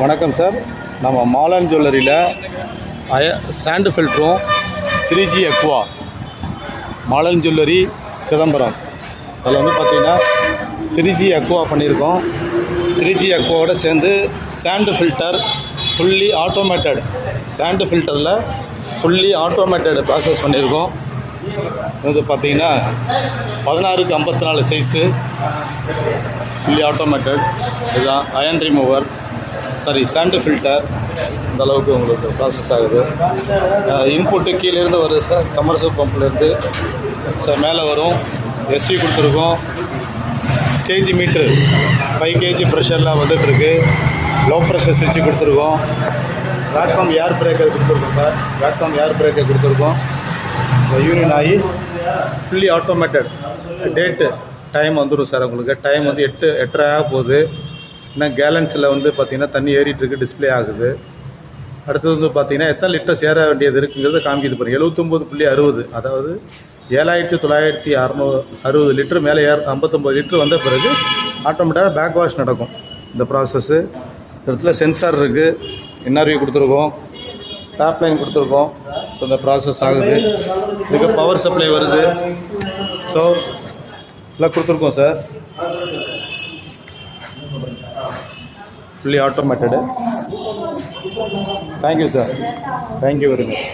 வணக்கம் சார். நம்ம மாலன் ஜுவல்லரியில் சாண்டு ஃபில்ட்ரும் 3G aqua Malan jewellery Chidambaram. அதில் வந்து பார்த்திங்கன்னா 3G அக்வா பண்ணியிருக்கோம். 3G அக்வாவோட சேர்ந்து sand filter fully automated, sand ஃபில்டரில் ஃபுல்லி ஆட்டோமேட்டட் ப்ராசஸ் பண்ணியிருக்கோம். இது பார்த்திங்கன்னா 16க்கு 54 சைஸு, ஃபுல்லி ஆட்டோமேட்டட். இதுதான் அயன் ரிமூவர், சாண்டு ஃபில்டர். இந்த அளவுக்கு உங்களுக்கு ப்ராசஸ் ஆகுது. இன்புட்டு கீழேருந்து வருது சார், சம்மர்சல் பம்ப்லேருந்து மேலே வரும். எஸ்வி கொடுத்துருக்கோம். கேஜி மீட்ரு 5 kg ப்ரெஷரில் வந்துட்டுருக்கு. லோ ப்ரெஷர் ஸ்விட்ச் கொடுத்துருக்கோம். வேக்கம் ஏர் பிரேக்கர் கொடுத்துருக்கோம் சார். வேக்கம் ஏர் பிரேக்கர் கொடுத்துருக்கோம். யூனியன் ஆகி ஃபுல்லி ஆட்டோமேட்டட். டேட்டு டைம் வந்துடும் சார். உங்களுக்கு டைம் வந்து 8:30 ஆக போகுது. இன்னும் கேலன்ஸில் வந்து பார்த்திங்கன்னா தண்ணி ஏறிட்டுருக்கு, டிஸ்பிளே ஆகுது. அடுத்தது வந்து பார்த்திங்கன்னா எத்தனை லிட்டர்ஸ் ஏற வேண்டியது இருக்குங்கிறத காமிக்கிது பாருங்கள். 79.60, அதாவது 7,960 லிட்டர் மேலே 59 லிட்டர் வந்த பிறகு ஆட்டோமேட்டிக்காக பேக் வாஷ் நடக்கும் இந்த ப்ராசஸ்ஸு. இடத்துல சென்சார் இருக்குது, என்ஆர்வி கொடுத்துருக்கோம், டாப் லைன் கொடுத்துருக்கோம். ஸோ இந்த ப்ராசஸ் ஆகுது. இதுக்கு பவர் சப்ளை வருது. ஸோ எல்லாம் கொடுத்துருக்கோம் sir. Fully automated. Thank you sir. Thank you very much.